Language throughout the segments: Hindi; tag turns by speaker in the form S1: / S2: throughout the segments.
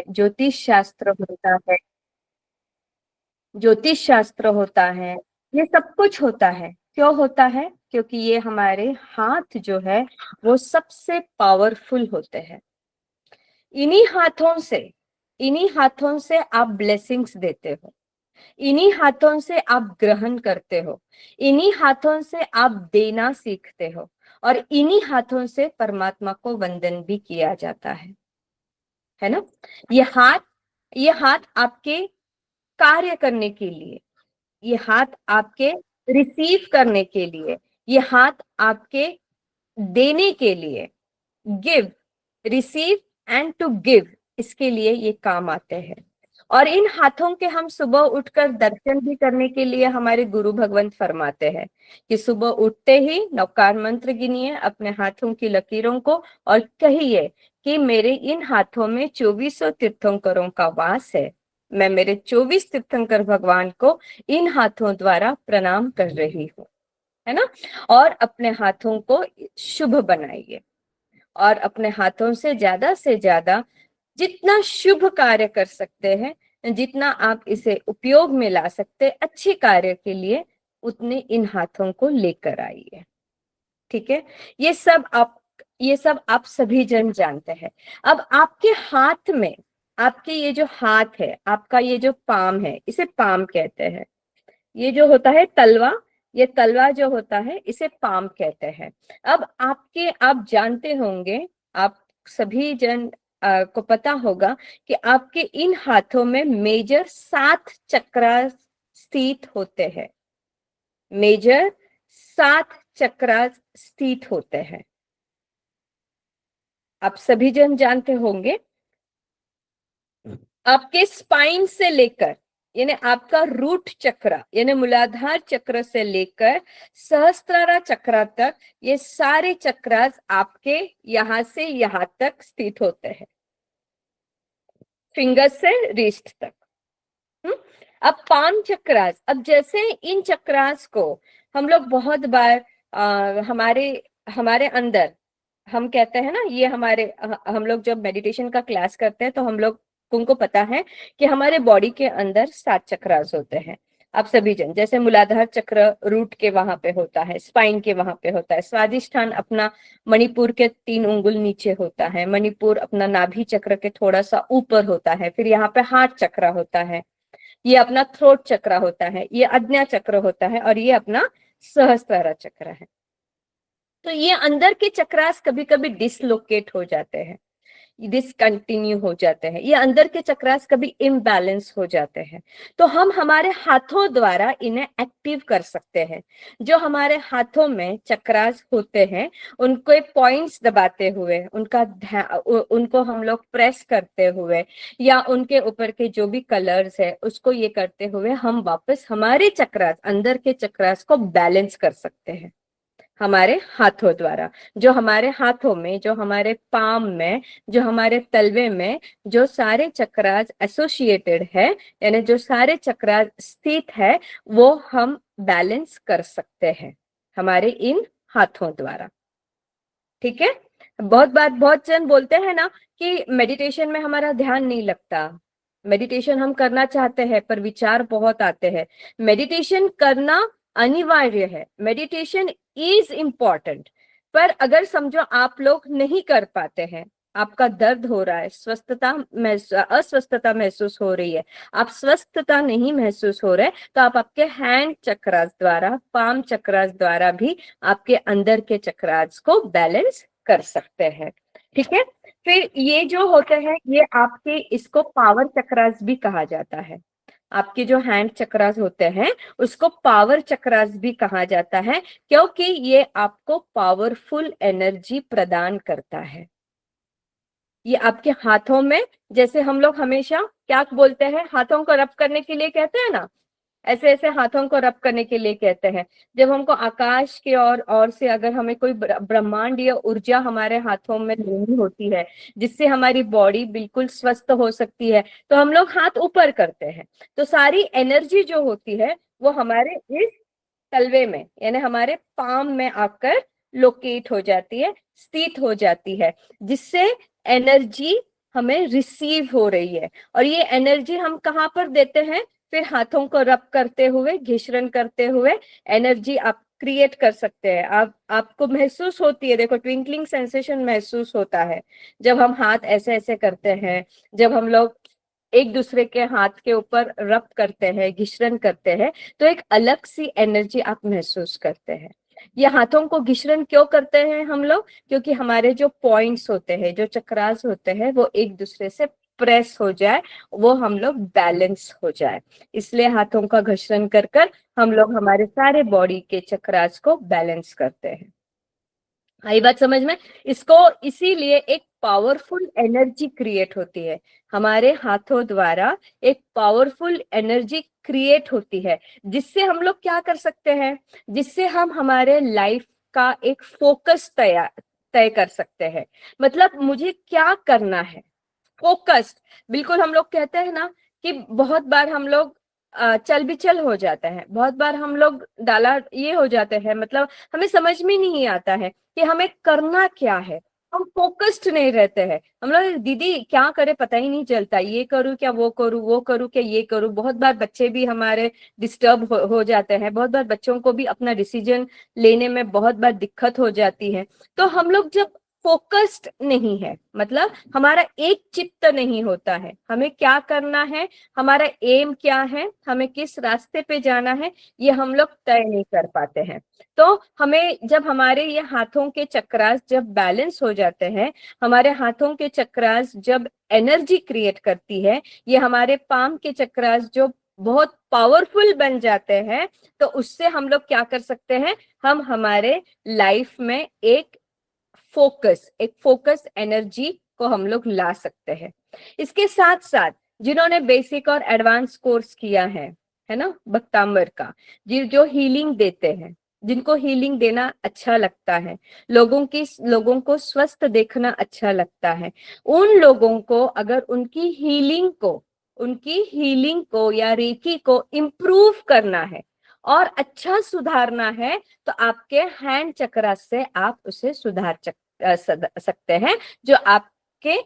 S1: ज्योतिष शास्त्र होता है, ज्योतिष शास्त्र होता है, ये सब कुछ होता है। क्यों होता है? क्योंकि ये हमारे हाथ जो है वो सबसे पावरफुल होते हैं। इन्हीं हाथों से, इन्हीं हाथों से आप ब्लेसिंग्स देते हो, इन्हीं हाथों से आप ग्रहण करते हो, इन्हीं हाथों से आप देना सीखते हो, और इन्हीं हाथों से परमात्मा को वंदन भी किया जाता है ना। ये हाथ, ये हाथ आपके कार्य करने के लिए, ये हाथ आपके रिसीव करने के लिए, ये हाथ आपके देने के लिए, give, receive and to give, इसके लिए ये काम आते हैं। और इन हाथों के हम सुबह उठकर दर्शन भी करने के लिए हमारे गुरु भगवंत फरमाते हैं कि सुबह उठते ही नवकार मंत्र गिनिए अपने हाथों की लकीरों को और कहिए कि मेरे इन हाथों में 2400 तीर्थंकरों का वास है, मैं मेरे 24 तीर्थंकर भगवान को इन हाथों द्वारा प्रणाम कर रही हूँ, है ना। और अपने हाथों को शुभ बनाइए, और अपने हाथों से ज्यादा जितना शुभ कार्य कर सकते हैं, जितना आप इसे उपयोग में ला सकते हैं अच्छे कार्य के लिए, उतने इन हाथों को लेकर आइए। ठीक है, ये सब आप, ये सब आप सभी जन जानते हैं। अब आपके हाथ में, आपके ये जो हाथ है, आपका ये जो पाम है, इसे पाम कहते हैं। ये जो होता है तलवा, ये तलवा जो होता है इसे पाम कहते हैं। अब आपके, आप जानते होंगे, आप सभी जन को पता होगा कि आपके इन हाथों में मेजर 7 चक्र स्थित होते हैं, मेजर 7 चक्र स्थित होते हैं, आप सभी जन जानते होंगे। आपके स्पाइन से लेकर, यानी आपका रूट चक्र यानी मूलाधार चक्र से लेकर सहस्त्रारा चक्र तक, ये सारे चक्र आपके यहां से यहां तक स्थित होते हैं, फिंगर से रिस्ट तक। अब पाम चक्रास, अब जैसे इन चक्रास को हम लोग बहुत बार हमारे हमारे अंदर, हम कहते हैं ना, ये हमारे हम लोग जब मेडिटेशन का क्लास करते हैं तो हम लोग, उनको पता है कि हमारे बॉडी के अंदर 7 चक्रास होते हैं। आप सभी जन, जैसे मूलाधार चक्र रूट के वहां पे होता है, स्पाइन के वहां पे होता है, स्वादिष्ठान अपना मणिपुर के 3 उंगुल नीचे होता है, मणिपुर अपना नाभि चक्र के थोड़ा सा ऊपर होता है, फिर यहाँ पे हार्ट चक्र होता है, ये अपना थ्रोट चक्र होता है, ये आज्ञा चक्र होता है, और ये अपना सहस्त्रारा चक्र है। तो ये अंदर के चक्रास कभी कभी डिसलोकेट हो जाते हैं, डिसकंटिन्यू हो जाते हैं, ये अंदर के चक्रास कभी इम्बैलेंस हो जाते हैं, तो हम हमारे हाथों द्वारा इन्हें एक्टिव कर सकते हैं। जो हमारे हाथों में चक्रास होते हैं उनको पॉइंट्स दबाते हुए, उनका उनको हम लोग प्रेस करते हुए, या उनके ऊपर के जो भी कलर्स है उसको ये करते हुए, हम वापस हमारे चक्रास, अंदर के चक्रास को बैलेंस कर सकते हैं हमारे हाथों द्वारा। जो हमारे हाथों में, जो हमारे पाम में, जो हमारे तलवे में जो सारे चक्रास एसोसिएटेड है, यानी जो सारे चक्रास स्थित है, वो हम बैलेंस कर सकते हैं हमारे इन हाथों द्वारा। ठीक है, बहुत बार बहुत जन बोलते हैं ना कि मेडिटेशन में हमारा ध्यान नहीं लगता, मेडिटेशन हम करना चाहते हैं पर विचार बहुत आते हैं। मेडिटेशन करना अनिवार्य है, मेडिटेशन इज इम्पॉर्टेंट, पर अगर समझो आप लोग नहीं कर पाते हैं, आपका दर्द हो रहा है, स्वस्थता अस्वस्थता महसूस हो रही है, आप स्वस्थता नहीं महसूस हो रहे, तो आप आपके हैंड चक्रास द्वारा, पाम चक्रास द्वारा भी आपके अंदर के चक्रास को बैलेंस कर सकते हैं। ठीक है, फिर ये जो होते हैं, ये आपके, इसको पावर चक्रास भी कहा जाता है। आपके जो हैंड चक्रास होते हैं उसको पावर चक्रास भी कहा जाता है, क्योंकि ये आपको पावरफुल एनर्जी प्रदान करता है। ये आपके हाथों में, जैसे हम लोग हमेशा क्या बोलते हैं, हाथों को रब करने के लिए कहते हैं ना, ऐसे ऐसे हाथों को रब करने के लिए कहते हैं। जब हमको आकाश के और से अगर हमें कोई ब्रह्मांडीय ऊर्जा हमारे हाथों में लेनी होती है, जिससे हमारी बॉडी बिल्कुल स्वस्थ हो सकती है, तो हम लोग हाथ ऊपर करते हैं, तो सारी एनर्जी जो होती है वो हमारे इस तलवे में, यानी हमारे पाम में आकर लोकेट हो जाती है, स्थित हो जाती है, जिससे एनर्जी हमें रिसीव हो रही है। और ये एनर्जी हम कहाँ पर देते हैं? फिर हाथों को रब करते हुए, घिसरण करते हुए एनर्जी आप क्रिएट कर सकते हैं। आप आपको महसूस होती है, देखो ट्विंकलिंग सेंसेशन महसूस होता है जब हम हाथ ऐसे ऐसे करते हैं, जब हम लोग एक दूसरे के हाथ के ऊपर रब करते हैं, घिसरण करते हैं, तो एक अलग सी एनर्जी आप महसूस करते हैं। ये हाथों को घिसरण क्यों करते हैं हम लोग? क्योंकि हमारे जो पॉइंट्स होते हैं, जो चक्रास होते हैं, वो एक दूसरे से प्रेस हो जाए, वो हम लोग बैलेंस हो जाए, इसलिए हाथों का घर्षण कर कर हम लोग हमारे सारे बॉडी के चक्रास को बैलेंस करते हैं। आई बात समझ में? इसको इसीलिए एक पावरफुल एनर्जी क्रिएट होती है, हमारे हाथों द्वारा एक पावरफुल एनर्जी क्रिएट होती है, जिससे हम लोग क्या कर सकते हैं? जिससे हम हमारे लाइफ का एक फोकस तय कर सकते हैं। मतलब मुझे क्या करना है, फोकस्ड। बिल्कुल, हम लोग कहते हैं ना कि बहुत बार हम लोग चल बिचल हो जाता है, बहुत बार हम लोग डाला ये हो जाते हैं, मतलब हमें समझ में नहीं आता है कि हमें करना क्या है। हम फोकस्ड नहीं रहते हैं, हम लोग दीदी क्या करे पता ही नहीं चलता, ये करूँ क्या, वो करूँ, वो करूँ क्या, ये करूँ। बहुत बार बच्चे भी हमारे डिस्टर्ब हो जाते हैं, बहुत बार बच्चों को भी अपना डिसीजन लेने में बहुत बार दिक्कत हो जाती है। तो हम लोग जब फोकस्ड नहीं है, मतलब हमारा एक चित्त नहीं होता है, हमें क्या करना है, हमारा एम क्या है, हमें किस रास्ते पे जाना है, ये हम लोग तय नहीं कर पाते हैं। तो हमें जब हमारे ये हाथों के चक्रास जब बैलेंस हो जाते हैं, हमारे हाथों के चक्रास जब एनर्जी क्रिएट करती है, ये हमारे पाम के चक्रास जो बहुत पावरफुल बन जाते हैं, तो उससे हम लोग क्या कर सकते हैं? हम हमारे लाइफ में एक फोकस एनर्जी को हम लोग ला सकते हैं। इसके साथ साथ जिन्होंने बेसिक और एडवांस कोर्स किया है ना, भक्तांबर का, जो हीलिंग देते हैं, जिनको हीलिंग देना अच्छा लगता है, लोगों को स्वस्थ देखना अच्छा लगता है, उन लोगों को अगर उनकी हीलिंग को या रेकी को इम्प्रूव करना है और अच्छा सुधारना है, तो आपके हैंड चक्र से आप उसे सकते हैं। जो आपके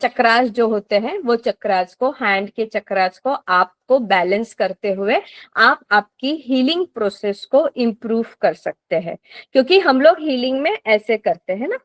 S1: चक्रास जो होते हैं, वो चक्रास को, हैंड के चक्रास को आपको बैलेंस करते हुए आप आपकी हीलिंग प्रोसेस को इम्प्रूव कर सकते हैं। क्योंकि हम लोग हीलिंग में ऐसे करते हैं ना,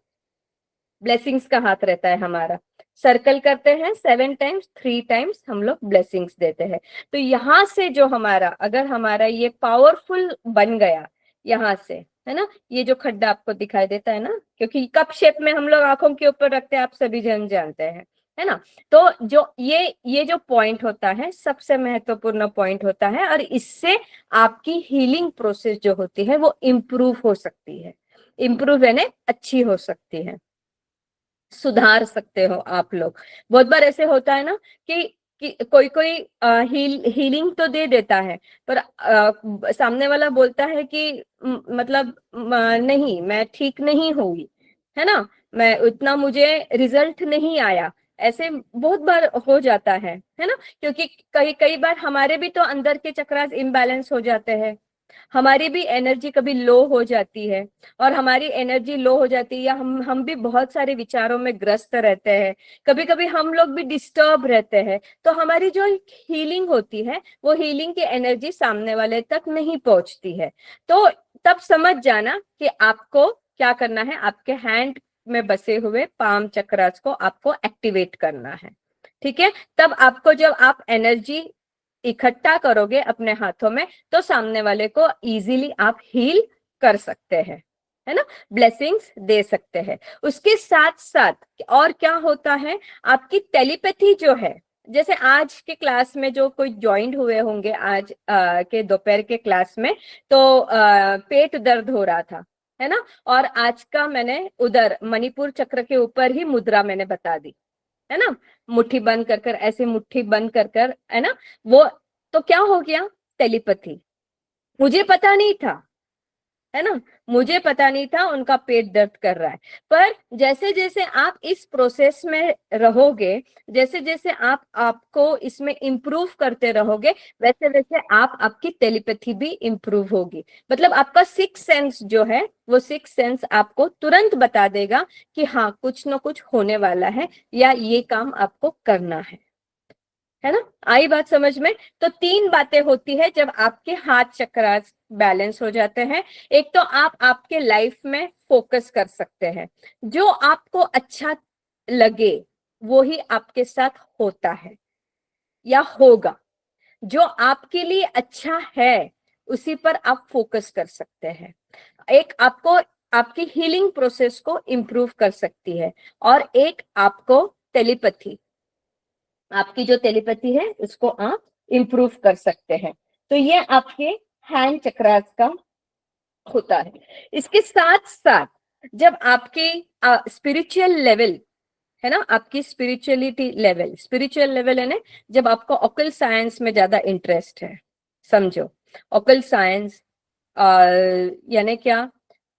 S1: ब्लेसिंग्स का हाथ रहता है हमारा, सर्कल करते हैं 7 टाइम्स, 3 टाइम्स हम लोग ब्लेसिंग्स देते हैं। तो यहाँ से जो हमारा, अगर हमारा ये पावरफुल बन गया यहाँ से, है ना, ये जो खड्डा आपको दिखाई देता है ना, क्योंकि कप शेप में हम लोग आंखों के ऊपर रखते हैं, आप सभी जन जानते हैं, है ना। तो जो ये जो पॉइंट होता है, सबसे महत्वपूर्ण पॉइंट होता है, और इससे आपकी हीलिंग प्रोसेस जो होती है वो इम्प्रूव हो सकती है, इम्प्रूव यानी अच्छी हो सकती है, सुधार सकते हो आप लोग। बहुत बार ऐसे होता है ना कि कोई कोई हीलिंग तो दे देता है, पर सामने वाला बोलता है कि मतलब नहीं, मैं ठीक नहीं हुई, है ना, मैं उतना, मुझे रिजल्ट नहीं आया। ऐसे बहुत बार हो जाता है ना, क्योंकि कई कई बार हमारे भी तो अंदर के चक्रास इम्बैलेंस हो जाते हैं, हमारी भी एनर्जी कभी लो हो जाती है, और हमारी एनर्जी लो हो जाती है, या हम भी बहुत सारे विचारों में ग्रस्त रहते हैं, कभी कभी हम लोग भी डिस्टर्ब रहते हैं, तो हमारी जो हीलिंग होती है, वो हीलिंग की एनर्जी सामने वाले तक नहीं पहुंचती है। तो तब समझ जाना कि आपको क्या करना है, आपके हैंड में बसे हुए पाम चक्रास को आपको एक्टिवेट करना है। ठीक है, तब आपको, जब आप एनर्जी इकट्ठा करोगे अपने हाथों में, तो सामने वाले को इजीली आप हील कर सकते हैं, है ना, ब्लेसिंग्स दे सकते हैं। उसके साथ साथ और क्या होता है, आपकी टेलीपैथी जो है, जैसे आज के क्लास में जो कोई ज्वाइंट हुए होंगे, आज के दोपहर के क्लास में, तो पेट दर्द हो रहा था, है ना, और आज का मैंने उधर मणिपुर चक्र के ऊपर ही मुद्रा मैंने बता दी, है ना, मुट्ठी बंद कर कर, ऐसे मुट्ठी बंद कर कर, है ना, वो तो क्या हो गया, टेलीपैथी। मुझे पता नहीं था, है ना। मुझे पता नहीं था उनका पेट दर्द कर रहा है। पर जैसे जैसे आप इस प्रोसेस में रहोगे, जैसे जैसे आप आपको इसमें इम्प्रूव करते रहोगे, वैसे वैसे आप आपकी टेलीपैथी भी इम्प्रूव होगी। मतलब आपका सिक्स सेंस जो है, वो सिक्स सेंस आपको तुरंत बता देगा कि हाँ कुछ ना कुछ होने वाला है, या ये काम आपको करना है ना। आई बात समझ में। तो तीन बातें होती है जब आपके हाथ चक्र बैलेंस हो जाते हैं। एक तो आप आपके लाइफ में फोकस कर सकते हैं, जो आपको अच्छा लगे वो ही आपके साथ होता है या होगा। जो आपके लिए अच्छा है उसी पर आप फोकस कर सकते हैं। एक आपको आपकी हीलिंग प्रोसेस को इम्प्रूव कर सकती है, और एक आपको टेलीपैथी, आपकी जो टेलीपैथी है उसको आप इम्प्रूव कर सकते हैं। तो ये आपके हैंड चक्रास का होता है। इसके साथ साथ जब आपके स्पिरिचुअल लेवल है ना, आपकी स्पिरिचुअल लेवल है ना, जब आपको ऑकल साइंस में ज्यादा इंटरेस्ट है, समझो ऑकल साइंस यानी क्या,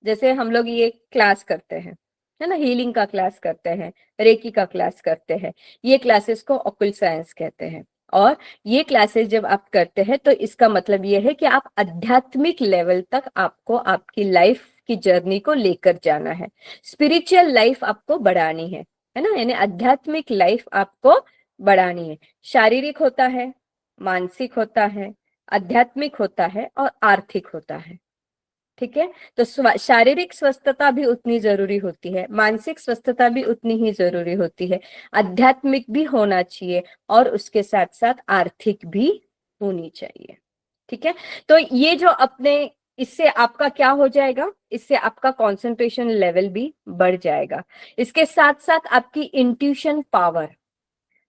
S1: जैसे हम लोग ये क्लास करते हैं, है ना, हीलिंग का क्लास करते हैं, रेकी का क्लास करते हैं, ये क्लासेस को ऑकल्ट साइंस कहते हैं। और ये क्लासेस जब आप करते हैं तो इसका मतलब ये है कि आप आध्यात्मिक लेवल तक आपको आपकी लाइफ की जर्नी को लेकर जाना है, स्पिरिचुअल लाइफ आपको बढ़ानी है ना, यानी आध्यात्मिक लाइफ आपको बढ़ानी है। शारीरिक होता है, मानसिक होता है, आध्यात्मिक होता है और आर्थिक होता है। ठीक है। तो शारीरिक स्वस्थता भी उतनी जरूरी होती है, मानसिक स्वस्थता भी उतनी ही जरूरी होती है, आध्यात्मिक भी होना चाहिए, और उसके साथ साथ आर्थिक भी होनी चाहिए। ठीक है। तो ये जो अपने, इससे आपका क्या हो जाएगा, इससे आपका कंसंट्रेशन लेवल भी बढ़ जाएगा। इसके साथ साथ आपकी इंट्यूशन पावर,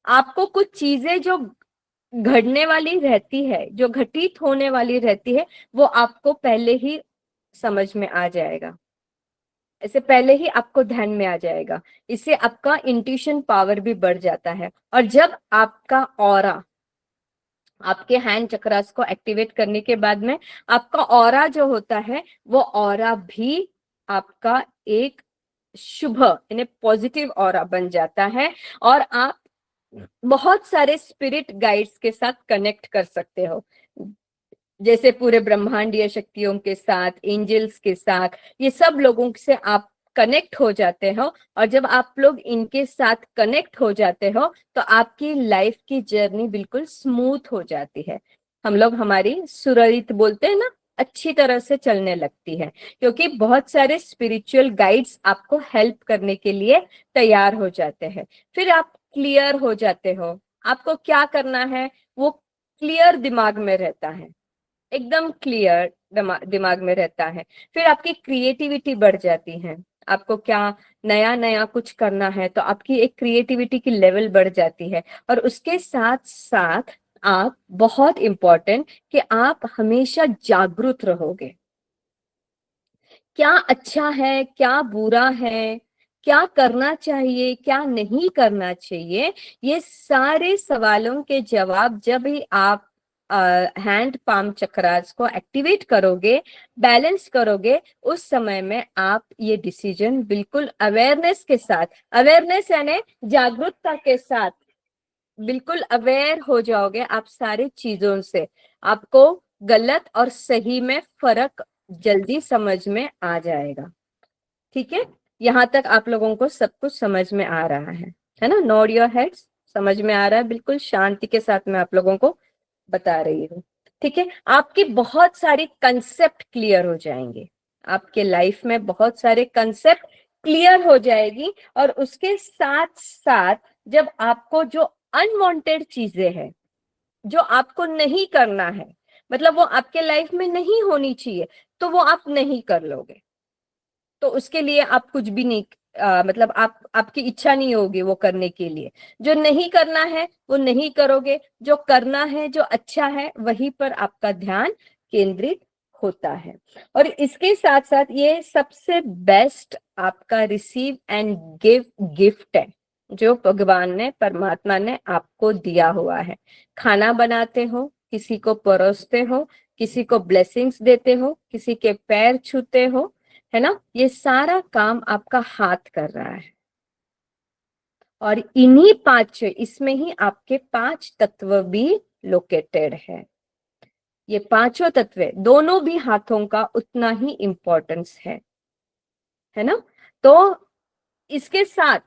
S1: आपको कुछ चीजें जो घटने वाली रहती है, जो घटित होने वाली रहती है, वो आपको पहले ही समझ में आ जाएगा, इससे पहले ही आपको ध्यान में आ जाएगा। इससे आपका इंट्यूशन पावर भी बढ़ जाता है। और जब आपका ऑरा, आपके हैंड चक्रास को एक्टिवेट करने के बाद में आपका ऑरा जो होता है, वो ऑरा भी आपका एक शुभ यानी पॉजिटिव ऑरा बन जाता है, और आप बहुत सारे स्पिरिट गाइड्स के साथ कनेक्ट कर सकते हो, जैसे पूरे ब्रह्मांडीय शक्तियों के साथ, एंजल्स के साथ, ये सब लोगों से आप कनेक्ट हो जाते हो। और जब आप लोग इनके साथ कनेक्ट हो जाते हो तो आपकी लाइफ की जर्नी बिल्कुल स्मूथ हो जाती है। हम लोग हमारी सुरळीत बोलते हैं ना, अच्छी तरह से चलने लगती है, क्योंकि बहुत सारे स्पिरिचुअल गाइड्स आपको हेल्प करने के लिए तैयार हो जाते हैं। फिर आप क्लियर हो जाते हो, आपको क्या करना है वो क्लियर दिमाग में रहता है, एकदम क्लियर दिमाग में रहता है। फिर आपकी क्रिएटिविटी बढ़ जाती है, आपको क्या नया नया कुछ करना है तो आपकी एक क्रिएटिविटी की लेवल बढ़ जाती है। और उसके साथ साथ आप, बहुत इंपॉर्टेंट, कि आप हमेशा जागरूक रहोगे, क्या अच्छा है क्या बुरा है, क्या करना चाहिए क्या नहीं करना चाहिए, ये सारे सवालों के जवाब जब भी आप हैंड पाम चक्रास को एक्टिवेट करोगे, बैलेंस करोगे, उस समय में आप ये डिसीजन बिल्कुल अवेयरनेस के साथ, अवेयरनेस यानी जागरूकता के साथ, बिल्कुल अवेयर हो जाओगे आप सारी चीजों से। आपको गलत और सही में फर्क जल्दी समझ में आ जाएगा। ठीक है। यहाँ तक आप लोगों को सब कुछ समझ में आ रहा है ना, नोड योर हेड्स, समझ में आ रहा है, बिल्कुल शांति के साथ मैं आप लोगों को बता रही हूँ। ठीक है। आपकी बहुत सारी कंसेप्ट क्लियर हो जाएंगे, आपके लाइफ में बहुत सारे कंसेप्ट क्लियर हो जाएगी। और उसके साथ साथ जब आपको जो अनवांटेड चीजें हैं, जो आपको नहीं करना है, मतलब वो आपके लाइफ में नहीं होनी चाहिए, तो वो आप नहीं कर लोगे। तो उसके लिए आप कुछ भी नहीं, मतलब आप, आपकी इच्छा नहीं होगी वो करने के लिए। जो नहीं करना है वो नहीं करोगे, जो करना है जो अच्छा है वहीं पर आपका ध्यान केंद्रित होता है। और इसके साथ साथ ये सबसे बेस्ट आपका रिसीव एंड गिव गिफ्ट है, जो भगवान ने, परमात्मा ने आपको दिया हुआ है। खाना बनाते हो, किसी को परोसते हो, किसी को ब्लेसिंग्स देते हो, किसी के पैर छूते हो, है ना, ये सारा काम आपका हाथ कर रहा है। और इन्हीं पांच, इसमें ही आपके पांच तत्व भी लोकेटेड है। ये पांचों तत्व दोनों भी हाथों का उतना ही इंपॉर्टेंस है ना। तो इसके साथ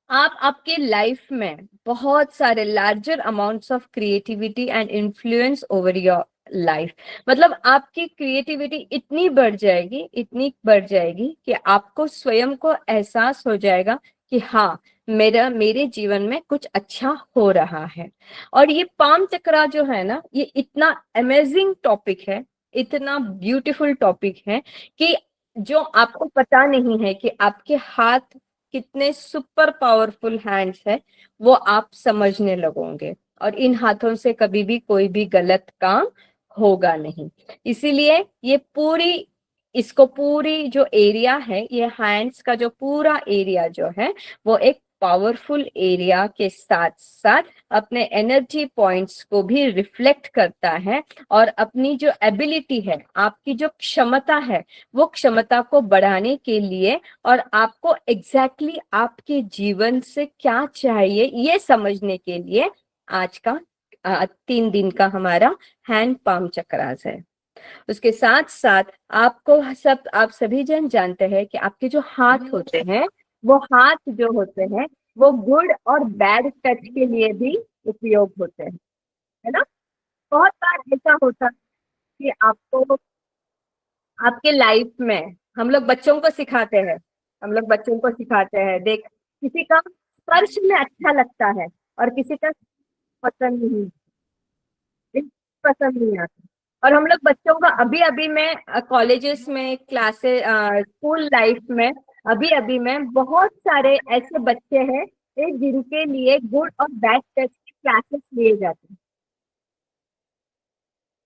S1: आप आपके लाइफ में बहुत सारे larger amounts of creativity and influence over your life, मतलब आपकी क्रिएटिविटी इतनी बढ़ जाएगी, इतनी बढ़ जाएगी कि आपको स्वयं को एहसास हो जाएगा कि हाँ, मेरे जीवन में कुछ अच्छा हो रहा है। और ये पाम चक्रा जो है ना, ये इतना अमेजिंग टॉपिक है, इतना ब्यूटीफुल टॉपिक है कि जो आपको पता नहीं है कि आपके हाथ कितने सुपर पावरफुल हैंड्स है, वो आप समझने लगोगे। और इन हाथों से कभी भी कोई भी गलत काम होगा नहीं। इसीलिए ये पूरी, इसको पूरी जो एरिया है, ये हैंड्स का जो पूरा एरिया जो है, वो एक पावरफुल एरिया के साथ साथ अपने एनर्जी पॉइंट्स को भी रिफ्लेक्ट करता है। और अपनी जो एबिलिटी है, आपकी जो क्षमता है, वो क्षमता को बढ़ाने के लिए और आपको एग्जैक्टली आपके जीवन से क्या चाहिए ये समझने के लिए आज का 3 दिन का हमारा हैंड पाम चक्रास है। उसके साथ साथ आप सभी जन जानते हैं कि आपके जो हाथ होते हैं, वो हाथ जो होते हैं, वो गुड और बैड टच के लिए भी उपयोग होते हैं, है ना। बहुत बार ऐसा होता है कि आपको आपके लाइफ में हम लोग बच्चों को सिखाते हैं, हम लोग बच्चों को सिखाते हैं, देख, किसी का स्पर्श में अच्छा लगता है और किसी का पसंद नहीं, पसंद नहीं आता। और हम लोग बच्चों का अभी अभी में कॉलेजेस में, क्लासेस, स्कूल लाइफ में, अभी अभी में बहुत सारे ऐसे बच्चे हैं जिनके लिए गुड और बैड टच के क्लासेस लिए जाते हैं,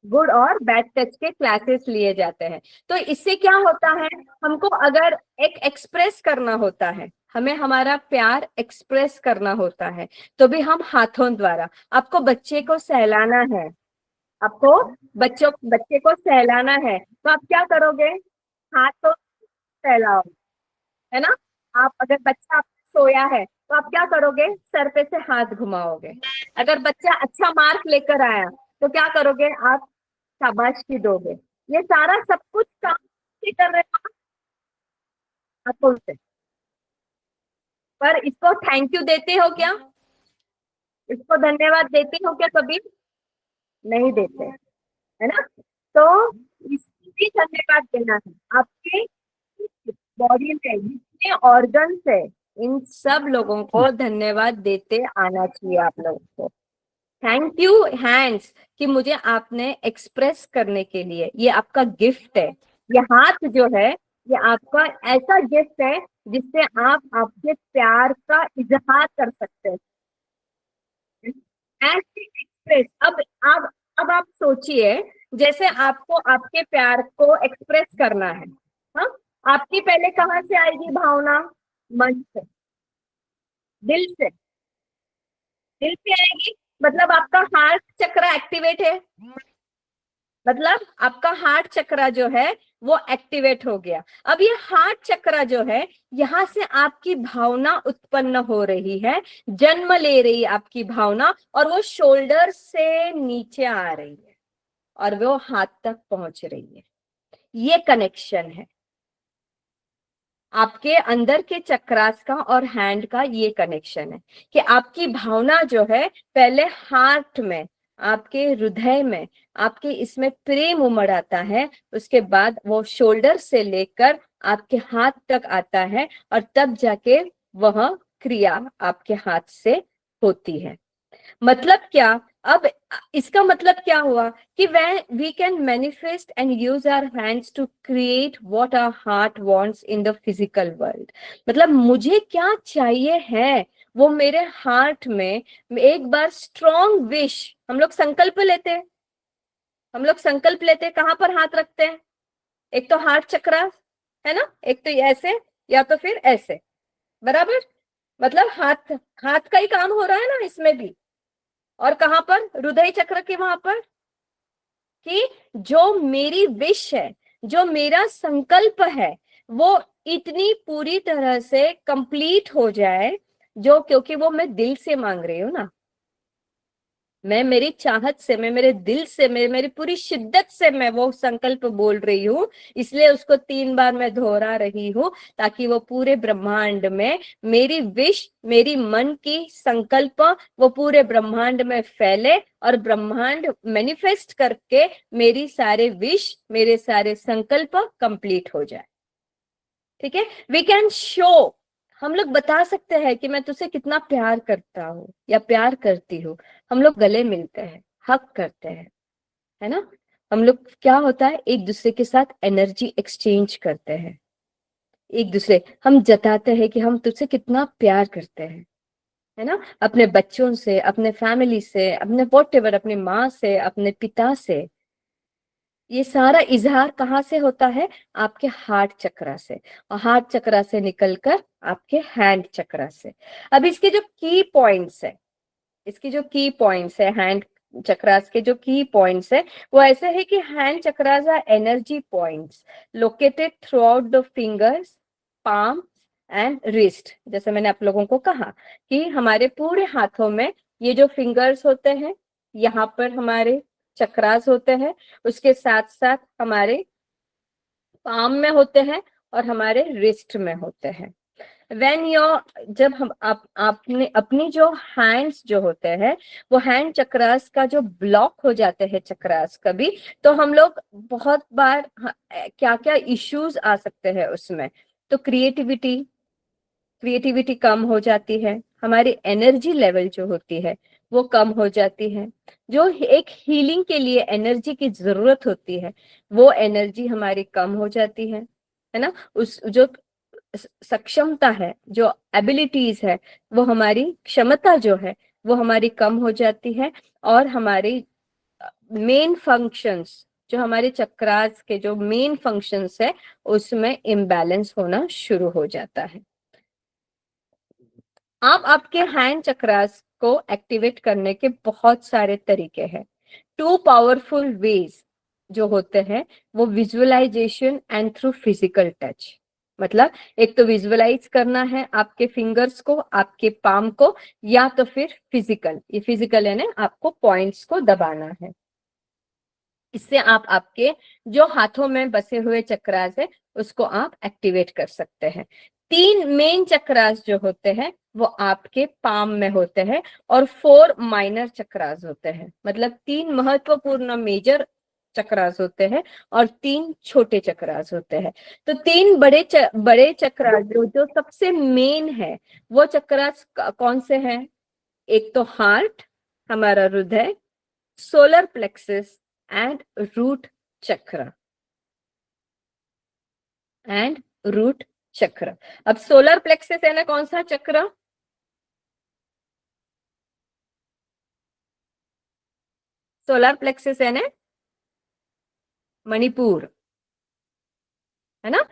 S1: गुड और बैड टच के क्लासेस लिए जाते हैं। तो इससे क्या होता है, हमको अगर एक एक्सप्रेस करना होता है, हमें हमारा प्यार एक्सप्रेस करना होता है, तो भी हम हाथों द्वारा, आपको बच्चे को सहलाना है, आपको बच्चे को सहलाना है, तो आप क्या करोगे, हाथ तो सहलाओ, है ना। आप अगर बच्चा आपका सोया है तो आप क्या करोगे, सर पे से हाथ घुमाओगे। अगर बच्चा अच्छा मार्क लेकर आया तो क्या करोगे, आप शाबाशी दोगे। ये सारा सब कुछ काम नहीं कर रहे हो, हाथों से। पर इसको थैंक यू देते हो क्या, इसको धन्यवाद देते हो क्या कभी, नहीं देते, है ना। तो इसको भी धन्यवाद देना है। आपके बॉडी में जितने ऑर्गन्स है, इन सब लोगों को धन्यवाद देते आना चाहिए आप लोगों को। थैंक यू हैंड्स, कि मुझे आपने एक्सप्रेस करने के लिए, ये आपका गिफ्ट है। ये हाथ जो है, ये आपका ऐसा गिफ्ट है जिससे आप आपके प्यार का इजहार कर सकते हैं। ऐसे एक्सप्रेस, अब आप सोचिए, जैसे आपको आपके प्यार को एक्सप्रेस करना है, हाँ, आपकी पहले कहाँ से आएगी भावना, मन से, दिल से, दिल से आएगी। मतलब आपका हार्ट चक्र एक्टिवेट है, मतलब आपका हार्ट चक्रा जो है वो एक्टिवेट हो गया। अब ये हार्ट चक्रा जो है, यहां से आपकी भावना उत्पन्न हो रही है, जन्म ले रही है आपकी भावना, और वो शोल्डर से नीचे आ रही है और वो हाथ तक पहुंच रही है। ये कनेक्शन है आपके अंदर के चक्रास का और हैंड का, ये कनेक्शन है कि आपकी भावना जो है पहले हार्ट में, आपके हृदय में, आपके इसमें प्रेम उमड़ आता है, उसके बाद वो शोल्डर से लेकर आपके हाथ तक आता है, और तब जाके वह क्रिया आपके हाथ से होती है। मतलब क्या, अब इसका मतलब क्या हुआ कि when we can manifest and use our hands to create what our heart wants in the physical world। मतलब मुझे क्या चाहिए है, वो मेरे हार्ट में एक बार स्ट्रॉन्ग विश, हम लोग संकल्प लेते हैं, हम लोग संकल्प लेते हैं, कहाँ पर हाथ रखते हैं, एक तो हार्ट चक्र, है ना, एक तो ऐसे या तो फिर ऐसे, बराबर। मतलब हाथ, हाथ का ही काम हो रहा है ना इसमें भी। और कहां पर, हृदय चक्र के वहां पर, कि जो मेरी विश है, जो मेरा संकल्प है, वो इतनी पूरी तरह से कंप्लीट हो जाए, जो क्योंकि वो मैं दिल से मांग रही हूँ ना, मैं मेरी चाहत से, मैं मेरे दिल से, मैं मेरी पूरी शिद्दत से मैं वो संकल्प बोल रही हूँ, इसलिए उसको 3 बार मैं दोहरा रही हूँ, ताकि वो पूरे ब्रह्मांड में मेरी विश, मेरी मन की संकल्प वो पूरे ब्रह्मांड में फैले और ब्रह्मांड मैनिफेस्ट करके मेरी सारे विश, मेरे सारे संकल्प कंप्लीट हो जाए। ठीक है, वी कैन शो, हम लोग बता सकते हैं कि मैं तुझसे कितना प्यार करता हूँ या प्यार करती हूँ। हम लोग गले मिलते हैं, हक करते हैं, है ना। हम लोग क्या होता है, एक दूसरे के साथ एनर्जी एक्सचेंज करते हैं, एक दूसरे हम जताते हैं कि हम तुझसे कितना प्यार करते हैं, है ना। अपने बच्चों से, अपने फैमिली से, अपने वॉटेवर, अपनी माँ से, अपने पिता से, ये सारा इजहार कहाँ से होता है, आपके हार्ट चक्रा से, और हार्ट चक्रा से निकलकर आपके हैंड चक्रा से। अब इसके जो की पॉइंट्स है, इसकी जो की पॉइंट्स है, हैंड चक्रास के जो की पॉइंट्स है, वो ऐसे है कि hand chakras are energy points located throughout the fingers, palm and wrist. जैसे मैंने आप लोगों को कहा कि हमारे पूरे हाथों में ये जो फिंगर्स होते हैं, यहाँ पर हमारे चक्रास होते हैं, उसके साथ साथ हमारे पाम में होते हैं और हमारे रिस्ट में होते हैं। व्हेन योर, जब हम आपने अपनी जो हैंड्स जो होते हैं, वो हैंड चक्रास का जो ब्लॉक हो जाते हैं चक्रास कभी, तो हम लोग बहुत बार क्या क्या इश्यूज आ सकते हैं उसमें। तो क्रिएटिविटी कम हो जाती है, हमारी एनर्जी लेवल जो होती है वो कम हो जाती है, जो एक हीलिंग के लिए एनर्जी की जरूरत होती है वो एनर्जी हमारी कम हो जाती है ना। उस जो सक्षमता है, जो एबिलिटीज है, वो हमारी क्षमता जो है वो हमारी कम हो जाती है, और हमारी मेन फंक्शंस, जो हमारे चक्रास के जो मेन फंक्शंस है, उसमें इम्बैलेंस होना शुरू हो जाता है। आप आपके हैंड चक्रास को एक्टिवेट करने के बहुत सारे तरीके हैं। 2 पावरफुल वेज जो होते हैं वो visualisation and through physical touch. मतलब एक तो विजुअलाइज करना है आपके फिंगर्स को, आपके पाम को, या तो फिर फिजिकल, ये फिजिकल है ना, आपको पॉइंट्स को दबाना है। इससे आप आपके जो हाथों में बसे हुए चक्रास है उसको आप एक्टिवेट कर सकते हैं। 3 मेन चक्रास जो होते हैं वो आपके पाम में होते हैं, और 4 माइनर चक्रास होते हैं। मतलब 3 महत्वपूर्ण मेजर चक्रास होते हैं और 3 छोटे चक्रास होते हैं। तो 3 बड़े चक्रास जो सबसे मेन है, वो चक्रास कौन से हैं? एक तो हार्ट, हमारा हृदय, सोलर प्लेक्सस एंड रूट चक्र, एंड रूट चक्र। अब सोलर प्लेक्सस है ना, कौन सा चक्र? सोलर प्लेक्सस है ना, मणिपुर, है ना।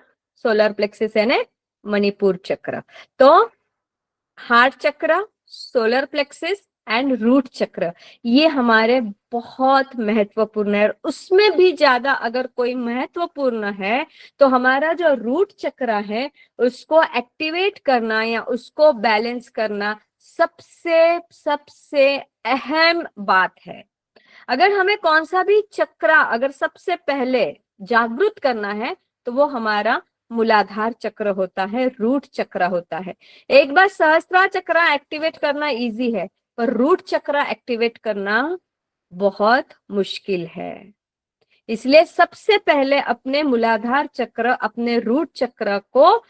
S1: सोलर प्लेक्सस है ना, मणिपुर चक्र। तो हार्ट चक्र, सोलर प्लेक्सस एंड रूट चक्र, ये हमारे बहुत महत्वपूर्ण है। और उसमें भी ज्यादा अगर कोई महत्वपूर्ण है तो हमारा जो रूट चक्र है उसको एक्टिवेट करना या उसको बैलेंस करना सबसे सबसे अहम बात है। अगर हमें कौन सा भी चक्र अगर सबसे पहले जागृत करना है तो वो हमारा मूलाधार चक्र होता है, रूट चक्र होता है। एक बार सहस्त्रा चक्र एक्टिवेट करना इजी है, पर रूट चक्र एक्टिवेट करना बहुत मुश्किल है। इसलिए सबसे पहले अपने मूलाधार चक्र, अपने रूट चक्र को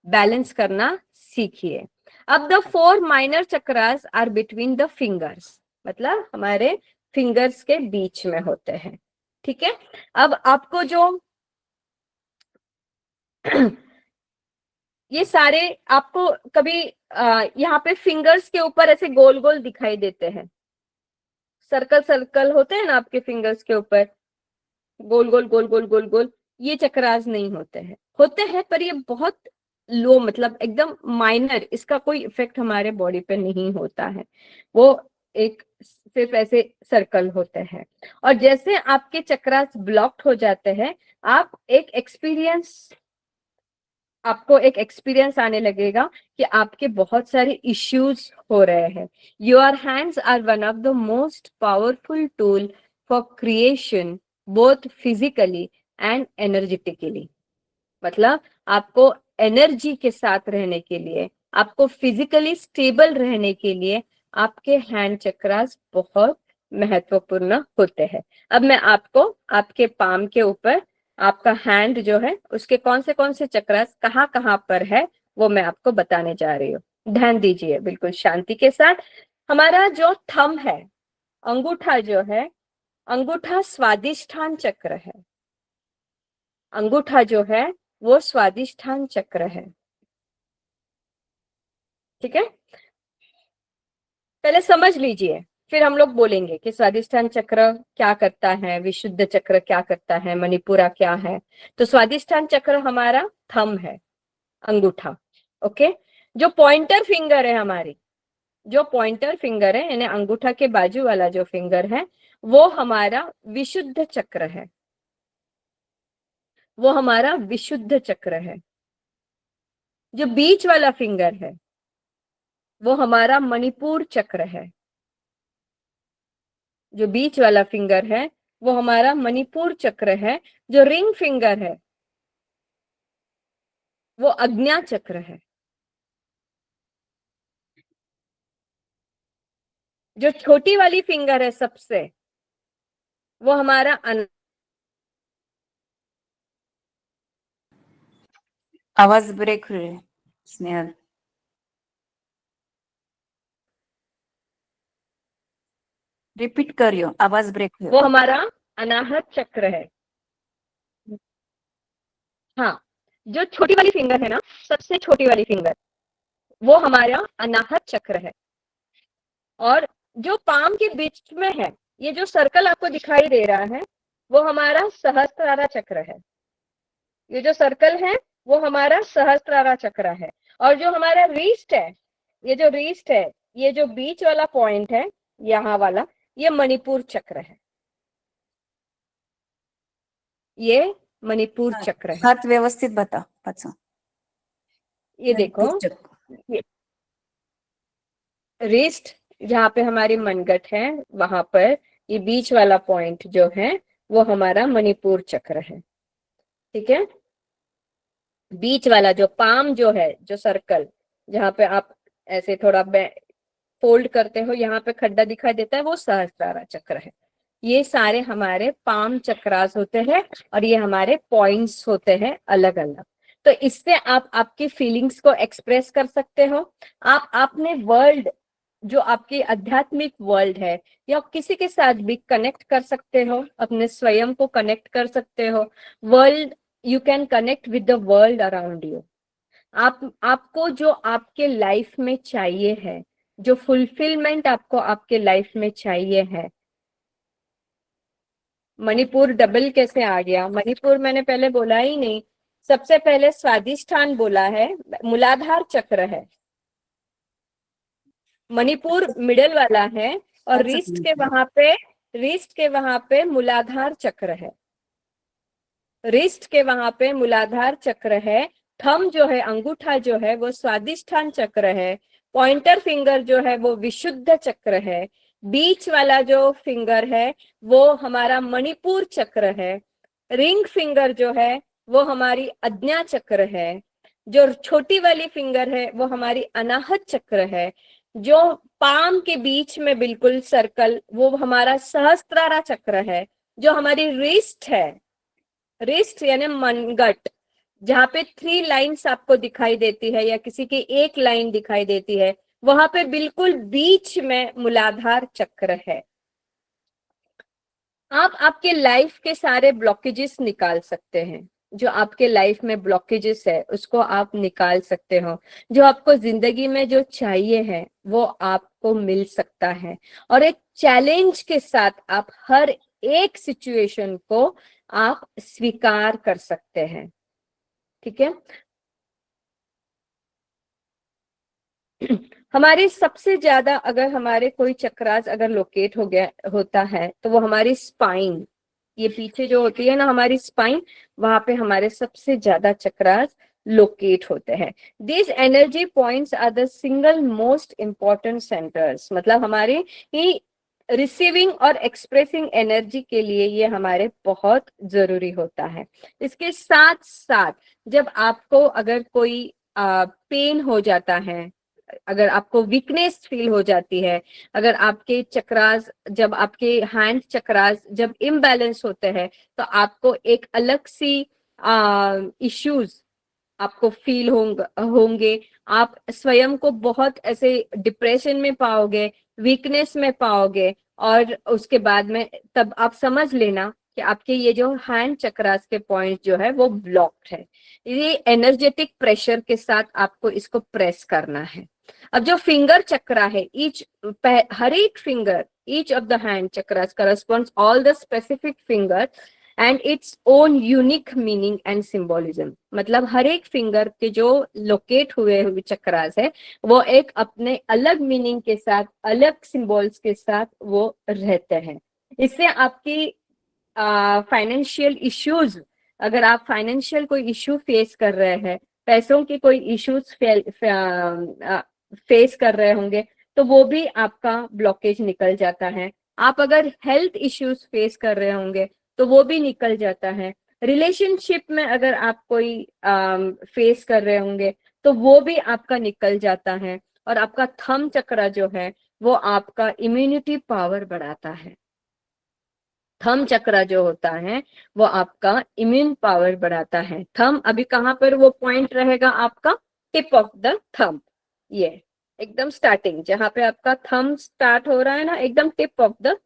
S1: बैलेंस करना सीखिए। अब the 4 minor chakras are between the fingers, मतलब हमारे फिंगर्स के बीच में होते हैं। ठीक है, अब आपको जो ये सारे आपको कभी यहाँ पे फिंगर्स के ऊपर ऐसे गोल गोल दिखाई देते हैं, सर्कल सर्कल होते हैं ना आपके फिंगर्स के ऊपर, गोल गोल गोल गोल गोल गोल, ये चक्रास नहीं होते हैं, होते हैं पर ये बहुत लो, मतलब एकदम माइनर, इसका कोई इफेक्ट हमारे बॉडी पे नहीं होता है। वो एक सिर्फ ऐसे सर्कल होते हैं। और जैसे आपके चक्रास ब्लॉक्ड हो जाते हैं, आपको एक एक्सपीरियंस आने लगेगा कि आपके बहुत सारे इश्यूज हो रहे हैं। Your hands are one of the most powerful tool for creation, both physically and energetically. मतलब आपको एनर्जी के साथ रहने के लिए, आपको फिजिकली स्टेबल रहने के लिए आपके हैंड चक्रास बहुत महत्वपूर्ण होते हैं। अब मैं आपको आपके पाम के ऊपर आपका हैंड जो है उसके कौन से चक्रास कहाँ कहाँ पर है वो मैं आपको बताने जा रही हूँ। ध्यान दीजिए बिल्कुल शांति के साथ। हमारा जो थंब है, अंगूठा जो है, अंगूठा स्वादिष्ठान चक्र है। अंगूठा जो है वो स्वादिष्ठान चक्र है। ठीक है, पहले समझ लीजिए, फिर हम लोग बोलेंगे कि स्वादिष्ठान चक्र क्या करता है, विशुद्ध चक्र क्या करता है, मणिपुरा क्या है। तो स्वादिष्ठान चक्र हमारा थंब है, अंगूठा। ओके, जो पॉइंटर फिंगर है हमारी, जो पॉइंटर फिंगर है यानी अंगूठा के बाजू वाला जो फिंगर है वो हमारा विशुद्ध चक्र है, वो हमारा विशुद्ध चक्र है। जो बीच वाला फिंगर है वो हमारा मणिपुर चक्र है। जो बीच वाला फिंगर है वो हमारा मणिपुर चक्र है। जो रिंग फिंगर है वो अज्ञा चक्र है। जो छोटी वाली फिंगर है सबसे, वो हमारा
S2: आवाज ब्रेक हुई है स्नेहल, रिपीट करियो, आवाज ब्रेक हुई।
S1: वो हमारा अनाहत चक्र है। हाँ, जो छोटी वाली फिंगर है ना, सबसे छोटी वाली फिंगर, वो हमारा अनाहत चक्र है। और जो पाम के बीच में है, ये जो सर्कल आपको दिखाई दे रहा है वो हमारा सहस्त्रारा चक्र है। ये जो सर्कल है वो हमारा सहस्त्रारा चक्र है। और जो हमारा रीस्ट है, ये जो रीस्ट है, ये जो बीच वाला पॉइंट है यहाँ वाला, ये मणिपुर चक्र है। ये मणिपुर चक्र है।
S2: हाथ व्यवस्थित बता पाछा।
S1: ये देखो, रिस्ट जहाँ पे हमारी मनगट है वहां पर ये बीच वाला पॉइंट जो है वो हमारा मणिपुर चक्र है। ठीक है, बीच वाला जो पाम जो है, जो सर्कल जहाँ पे आप ऐसे थोड़ा फोल्ड करते हो, यहाँ पे खड्डा दिखाई देता है, वो सहस्त्रारा चक्र है। ये सारे हमारे पाम चक्रास होते हैं और ये हमारे पॉइंट्स होते हैं अलग अलग। तो इससे आप आपकी फीलिंग्स को एक्सप्रेस कर सकते हो। आप अपने वर्ल्ड, जो आपकी आध्यात्मिक वर्ल्ड है, या किसी के साथ भी कनेक्ट कर सकते हो, अपने स्वयं को कनेक्ट कर सकते हो। World, you can connect with the world around you. आपको जो आपके लाइफ में चाहिए है, जो फुलफिलमेंट आपको आपके लाइफ में चाहिए है। मणिपुर डबल कैसे आ गया? मणिपुर मैंने पहले बोला ही नहीं, सबसे पहले स्वादिष्ठान बोला है, मूलाधार चक्र है। मणिपुर मिडल वाला है और रिस्ट के वहां पे मूलाधार चक्र है। रिस्ट के वहां पे मूलाधार चक्र है। थंब जो है, अंगूठा जो है, वो स्वादिष्ठान चक्र है। पॉइंटर फिंगर जो है वो विशुद्ध चक्र है। बीच वाला जो फिंगर है वो हमारा मणिपुर चक्र है। रिंग फिंगर जो है वो हमारी अज्ञा चक्र है। जो छोटी वाली फिंगर है वो हमारी अनाहत चक्र है। जो पाम के बीच में बिल्कुल सर्कल, वो हमारा सहस्त्रारा चक्र है। जो हमारी रिस्ट है, रिस्ट यानी मनगट, जहाँ पे 3 लाइन्स आपको दिखाई देती है या किसी की एक लाइन दिखाई देती है, वहां पे बिल्कुल बीच में मूलाधार चक्र है। आप आपके लाइफ के सारे ब्लॉकेजेस निकाल सकते हैं। जो आपके लाइफ में ब्लॉकेजेस है उसको आप निकाल सकते हो। जो आपको जिंदगी में जो चाहिए है वो आपको मिल सकता है। और एक चैलेंज के साथ आप हर एक सिचुएशन को आप स्वीकार कर सकते हैं। ठीक है, हमारे सबसे ज्यादा अगर हमारे कोई चक्रास अगर लोकेट हो गया होता है तो वो हमारी स्पाइन, ये पीछे जो होती है ना हमारी स्पाइन, वहां पे हमारे सबसे ज्यादा चक्रास लोकेट होते हैं। These energy points are the single most important centres, मतलब हमारे ही रिसीविंग और एक्सप्रेसिंग एनर्जी के लिए ये हमारे बहुत जरूरी होता है। इसके साथ साथ जब आपको अगर कोई पेन हो जाता है, अगर आपको वीकनेस फील हो जाती है, अगर आपके चक्रास, जब आपके हैंड चक्रास जब इम्बैलेंस होते हैं, तो आपको एक अलग सी इश्यूज आपको फील होंगे। आप स्वयं को बहुत ऐसे डिप्रेशन में पाओगे, वीकनेस में पाओगे, और उसके बाद में तब आप समझ लेना कि आपके ये जो हैंड चक्रास के पॉइंट जो है वो ब्लॉक्ड है। ये एनर्जेटिक प्रेशर के साथ आपको इसको प्रेस करना है। अब जो फिंगर चक्रा है, हर एक finger, each of the hand chakras corresponds all the specific finger and its own unique meaning and symbolism, मतलब हर एक फिंगर के जो लोकेट हुए हुए चक्रास है वो एक अपने अलग मीनिंग के साथ, अलग सिंबल्स के साथ वो रहते हैं। इससे आपकी फाइनेंशियल इश्यूज, अगर आप फाइनेंशियल कोई इश्यू फेस कर रहे हैं, पैसों के कोई इश्यूज फेस कर रहे होंगे, तो वो भी आपका ब्लॉकेज निकल जाता है। आप अगर हेल्थ इश्यूज फेस कर रहे होंगे तो वो भी निकल जाता है। रिलेशनशिप में अगर आप कोई फेस कर रहे होंगे तो वो भी आपका निकल जाता है। और आपका थंब चक्र जो है वो आपका इम्यूनिटी पावर बढ़ाता है। थंब चक्र जो होता है वो आपका इम्यून पावर बढ़ाता है। थंब अभी कहाँ पर वो पॉइंट रहेगा आपका? टिप ऑफ द थंब, ये एकदम स्टार्टिंग जहां पे आपका थंब स्टार्ट हो रहा है ना, एकदम टिप ऑफ द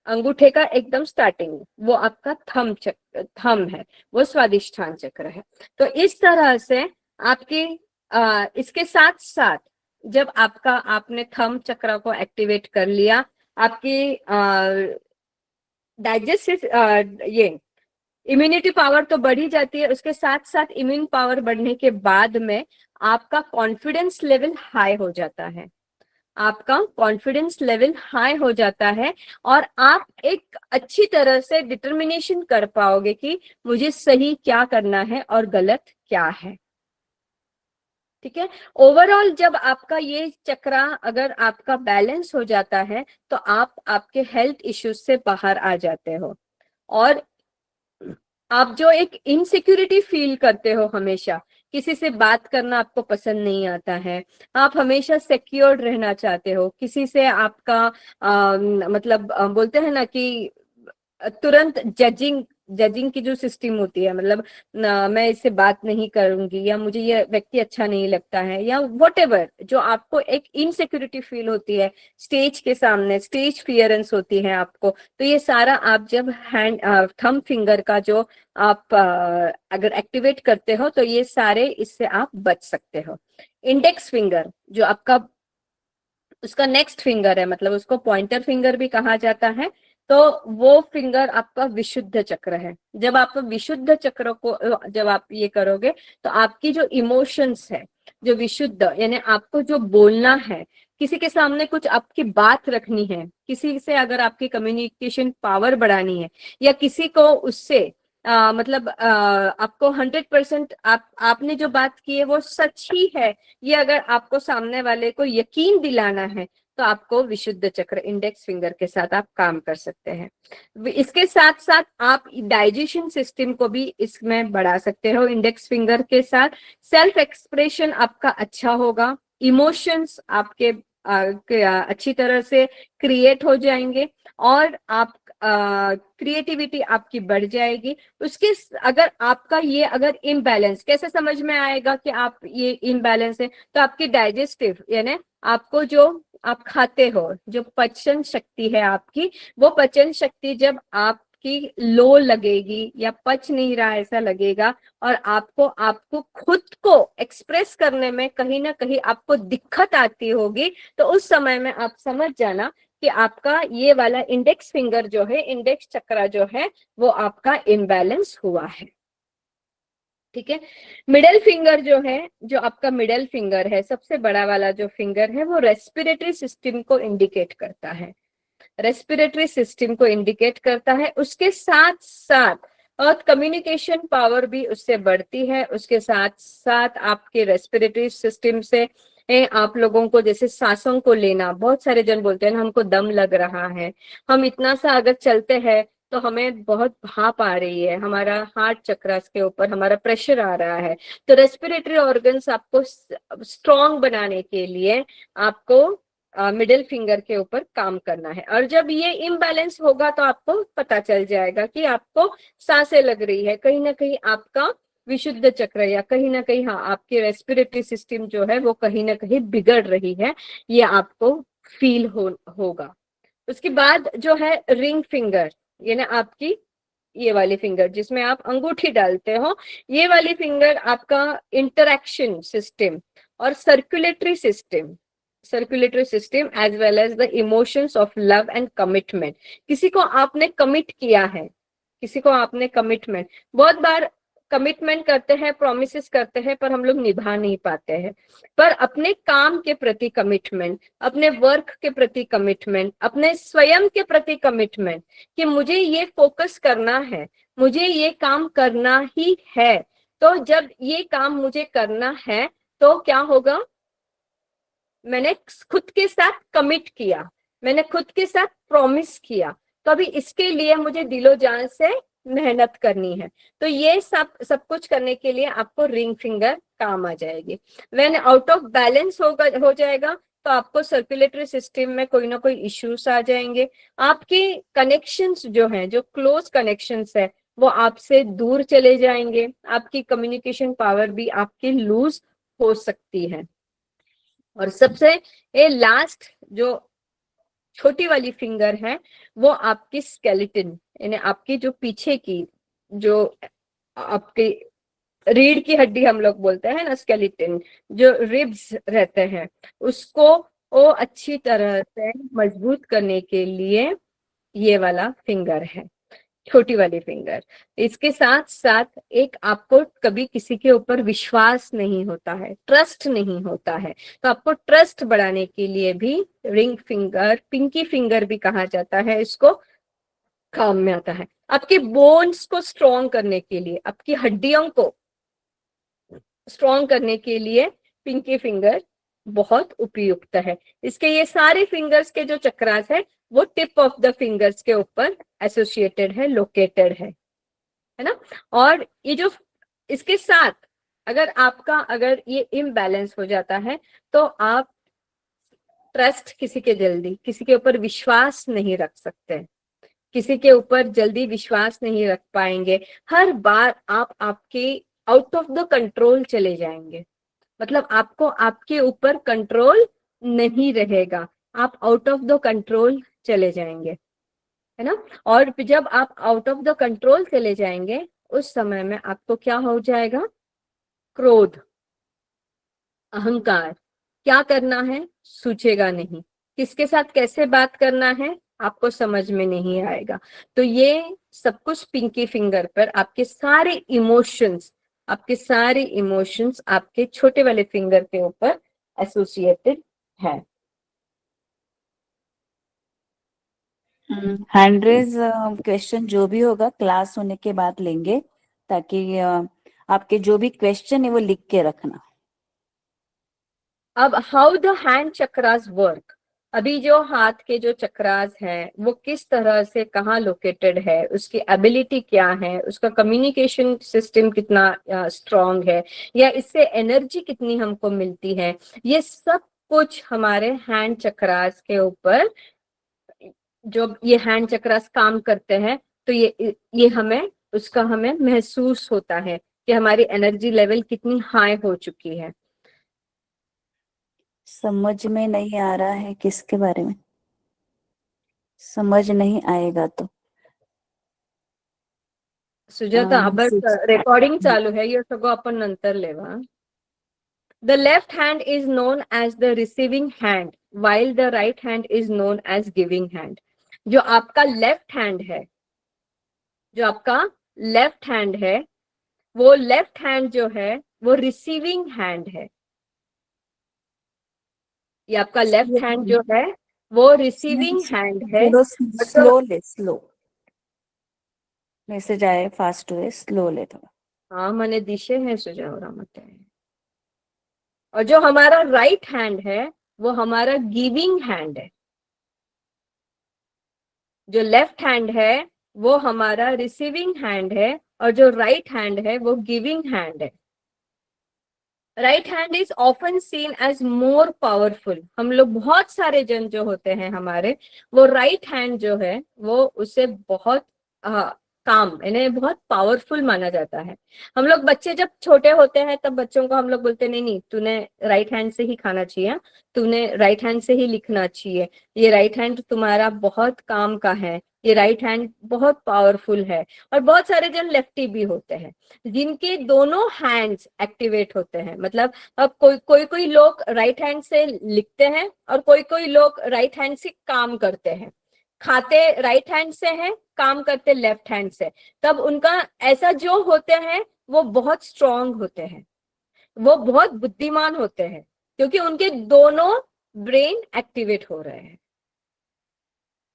S1: अंगूठे का एकदम स्टार्टिंग, वो आपका थंब है, वो स्वादिष्ठान चक्र है। तो इस तरह से आपके इसके साथ साथ जब आपने थंब चक्र को एक्टिवेट कर लिया, आपकी डाइजेस्टिव ये इम्यूनिटी पावर तो बढ़ी जाती है। उसके साथ साथ इम्यून पावर बढ़ने के बाद में आपका कॉन्फिडेंस लेवल हाई हो जाता है। आपका कॉन्फिडेंस लेवल हाई हो जाता है और आप एक अच्छी तरह से डिटर्मिनेशन कर पाओगे कि मुझे सही क्या करना है और गलत क्या है। ठीक है। ओवरऑल जब आपका ये चक्रा अगर आपका बैलेंस हो जाता है तो आप आपके हेल्थ इश्यूज से बाहर आ जाते हो। और आप जो एक इनसिक्योरिटी फील करते हो, हमेशा किसी से बात करना आपको पसंद नहीं आता है, आप हमेशा सिक्योर्ड रहना चाहते हो, किसी से आपका मतलब बोलते हैं ना कि तुरंत जजिंग जजिंग की जो सिस्टम होती है, मतलब मैं इससे बात नहीं करूंगी, या मुझे ये व्यक्ति अच्छा नहीं लगता है, या व्हाटएवर जो आपको एक इनसिक्योरिटी फील होती है स्टेज के सामने, स्टेज फियरेंस होती है आपको, तो ये सारा आप जब हैंड थंब फिंगर का जो आप अगर एक्टिवेट करते हो तो ये सारे इससे आप बच सकते हो। इंडेक्स फिंगर जो आपका उसका नेक्स्ट फिंगर है, मतलब उसको पॉइंटर फिंगर भी कहा जाता है, तो वो फिंगर आपका विशुद्ध चक्र है। जब आप विशुद्ध चक्र को जब आप ये करोगे तो आपकी जो इमोशंस है, जो विशुद्ध, यानी आपको जो बोलना है, किसी के सामने कुछ आपकी बात रखनी है, किसी से अगर आपकी कम्युनिकेशन पावर बढ़ानी है, या किसी को उससे मतलब आपको 100% आपने जो बात की है वो सच ही है, ये अगर आपको सामने वाले को यकीन दिलाना है, तो आपको विशुद्ध चक्र इंडेक्स फिंगर के साथ आप काम कर सकते हैं। इसके साथ साथ आप डाइजेशन सिस्टम को भी इसमें बढ़ा सकते हो इंडेक्स फिंगर के साथ। सेल्फ एक्सप्रेशन आपका अच्छा होगा, इमोशंस आपके अच्छी तरह से क्रिएट हो जाएंगे, और आप क्रिएटिविटी आपकी बढ़ जाएगी। उसके अगर आपका ये अगर इम्बैलेंस कैसे समझ में आएगा कि आप ये इम्बैलेंस है, तो आपकी डाइजेस्टिव यानी आपको जो आप खाते हो, जो पचन शक्ति है आपकी, वो पचन शक्ति जब आपकी लो लगेगी या पच नहीं रहा ऐसा लगेगा, और आपको खुद को एक्सप्रेस करने में कहीं ना कहीं आपको दिक्कत आती होगी, तो उस समय में आप समझ जाना कि आपका ये वाला इंडेक्स फिंगर जो है, इंडेक्स चक्र जो है, वो आपका इम्बैलेंस हुआ है। ठीक है। मिडल फिंगर जो है, जो आपका मिडल फिंगर है, सबसे बड़ा वाला जो फिंगर है, वो रेस्पिरेटरी सिस्टम को इंडिकेट करता है, रेस्पिरेटरी सिस्टम को इंडिकेट करता है। उसके साथ साथ और कम्युनिकेशन पावर भी उससे बढ़ती है। उसके साथ साथ आपके रेस्पिरेटरी सिस्टम से आप लोगों को जैसे सांसों को लेना, बहुत सारे जन बोलते हैं ना हमको दम लग रहा है, हम इतना सा अगर चलते हैं तो हमें बहुत भाप आ रही है, हमारा हार्ट चक्रास के ऊपर हमारा प्रेशर आ रहा है। तो रेस्पिरेटरी ऑर्गन्स आपको स्ट्रॉन्ग बनाने के लिए आपको मिडिल फिंगर के ऊपर काम करना है। और जब ये इम्बैलेंस होगा तो आपको पता चल जाएगा कि आपको सांसें लग रही है, कहीं ना कहीं आपका विशुद्ध चक्र या कहीं ना कहीं हाँ आपकी रेस्पिरेटरी सिस्टम जो है वो कहीं ना कहीं बिगड़ रही है, ये आपको फील होगा। उसके बाद जो है रिंग फिंगर, ये ना आपकी ये वाली फिंगर जिसमें आप अंगूठी डालते हो, ये वाली फिंगर आपका इंटरैक्शन सिस्टम और circulatory system as well as the emotions of love and commitment. किसी को आपने कमिट किया है, किसी को आपने कमिटमेंट, बहुत बार कमिटमेंट करते हैं, प्रोमिसेस करते हैं, पर हम लोग निभा नहीं पाते हैं। पर अपने काम के प्रति कमिटमेंट, अपने वर्क के प्रति कमिटमेंट, अपने स्वयं के प्रति कमिटमेंट कि मुझे ये फोकस करना है, मुझे ये काम करना ही है। तो जब ये काम मुझे करना है तो क्या होगा, मैंने खुद के साथ कमिट किया, मैंने खुद के साथ प्रॉमिस किया, तो अभी इसके लिए मुझे दिलो जान से मेहनत करनी है। तो ये सब कुछ करने के लिए आपको रिंग फिंगर काम आ जाएगी। व्हेन आउट ऑफ बैलेंस हो जाएगा तो आपको सर्कुलेटरी सिस्टम में कोई ना कोई इश्यूज आ जाएंगे, आपके कनेक्शंस जो हैं, जो क्लोज कनेक्शंस है वो आपसे दूर चले जाएंगे, आपकी कम्युनिकेशन पावर भी आपकी लूज हो सकती है। और सबसे ये लास्ट जो छोटी वाली फिंगर है वो आपकी स्केलेटन, यानी आपकी जो पीछे की जो आपकी रीढ़ की हड्डी हम लोग बोलते हैं ना, स्केलेटन, जो रिब्स रहते हैं, उसको वो अच्छी तरह से मजबूत करने के लिए ये वाला फिंगर है, छोटी वाली फिंगर। इसके साथ साथ एक आपको कभी किसी के ऊपर विश्वास नहीं होता है, ट्रस्ट नहीं होता है, तो आपको ट्रस्ट बढ़ाने के लिए भी रिंग फिंगर, पिंकी फिंगर भी कहा जाता है इसको, काम में आता है। आपके बोन्स को स्ट्रॉन्ग करने के लिए, आपकी हड्डियों को स्ट्रॉन्ग करने के लिए पिंकी फिंगर बहुत उपयुक्त है। इसके ये सारे फिंगर्स के जो चक्रास है वो टिप ऑफ द फिंगर्स के ऊपर एसोसिएटेड है, लोकेटेड है ना। और ये जो इसके साथ अगर ये इम्बैलेंस हो जाता है तो आप ट्रस्ट किसी के ऊपर विश्वास नहीं रख सकते, किसी के ऊपर जल्दी विश्वास नहीं रख पाएंगे। हर बार आप आपके आउट ऑफ द कंट्रोल चले जाएंगे, मतलब आपको आपके ऊपर कंट्रोल नहीं रहेगा, आप आउट ऑफ द कंट्रोल चले जाएंगे, है ना। और जब आप आउट ऑफ द कंट्रोल चले जाएंगे उस समय में आपको क्या हो जाएगा, क्रोध, अहंकार, क्या करना है सूझेगा नहीं, किसके साथ कैसे बात करना है आपको समझ में नहीं आएगा। तो ये सब कुछ पिंकी फिंगर पर आपके सारे इमोशंस आपके छोटे वाले फिंगर के ऊपर एसोसिएटेड है।
S2: हैंड रेज क्वेश्चन जो भी होगा क्लास होने के बाद लेंगे, ताकि आपके जो भी क्वेश्चन है वो लिख के रखना।
S1: अब how the hand chakras work, अभी जो हाथ के जो चक्रास हैं वो किस तरह से कहाँ लोकेटेड है, उसकी एबिलिटी क्या है, उसका कम्युनिकेशन सिस्टम कितना स्ट्रांग है, या इससे एनर्जी कितनी हमको मिलती है, ये सब कुछ हमारे हैंड चक्रास के ऊपर, जो ये हैंड चक्रास काम करते हैं तो ये हमें महसूस होता है कि हमारी एनर्जी लेवल कितनी हाई हो चुकी है।
S2: समझ में नहीं आ रहा है किसके बारे में, समझ नहीं आएगा तो
S1: सुजाता
S2: मैसेज।
S1: रेकॉर्डिंग चालू है, ये सगळं आपण नंतर लेवा। The left hand is known as the receiving hand while the right hand is known as giving hand। जो आपका लेफ्ट हैंड है, जो आपका लेफ्ट हैंड है वो लेफ्ट हैंड जो है वो रिसीविंग हैंड है। ये आपका लेफ्ट हैंड जो है वो रिसीविंग हैंड है।
S2: थोड़ा
S1: और जो
S2: स्लो ले, स्लो मैसेज आए, फास्ट हुए, स्लो ले थोड़ा।
S1: हाँ मने दिशे है सुजावरा मत है। और जो हमारा राइट हैंड है वो हमारा गिविंग हैंड है। जो लेफ्ट हैंड है वो हमारा रिसीविंग हैंड है और जो राइट हैंड है वो गिविंग हैंड है। Right hand is often seen as more powerful. हम लोग बहुत सारे जन जो होते हैं हमारे, वो राइट हैंड जो है वो उसे बहुत काम यानी बहुत पावरफुल माना जाता है। हम लोग बच्चे जब छोटे होते हैं तब बच्चों को हम लोग बोलते नहीं नहीं तूने राइट हैंड से ही खाना चाहिए, तूने राइट हैंड से ही लिखना चाहिए, ये राइट हैंड तुम्हारा बहुत काम का है, ये राइट हैंड बहुत पावरफुल है। और बहुत सारे जन लेफ्टी भी होते हैं जिनके दोनों हैंड्स एक्टिवेट होते हैं। मतलब अब कोई कोई कोई लोग राइट हैंड से लिखते हैं और कोई कोई लोग राइट हैंड से काम करते हैं। खाते राइट हैंड से हैं, काम करते लेफ्ट हैंड से। तब उनका ऐसा जो होते हैं वो बहुत स्ट्रांग होते हैं, वो बहुत बुद्धिमान होते हैं क्योंकि उनके दोनों ब्रेन एक्टिवेट हो रहे हैं।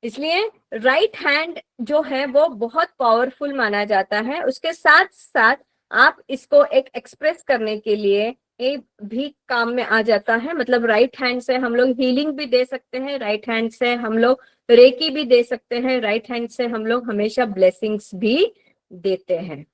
S1: इसलिए राइट हैंड जो है वो बहुत पावरफुल माना जाता है। उसके साथ साथ आप इसको एक एक्सप्रेस करने के लिए ये भी काम में आ जाता है। मतलब राइट हैंड से हम लोग हीलिंग भी दे सकते हैं, राइट हैंड से हम लोग रेकी भी दे सकते हैं, राइट हैंड से हम लोग हमेशा ब्लेसिंग्स भी देते हैं।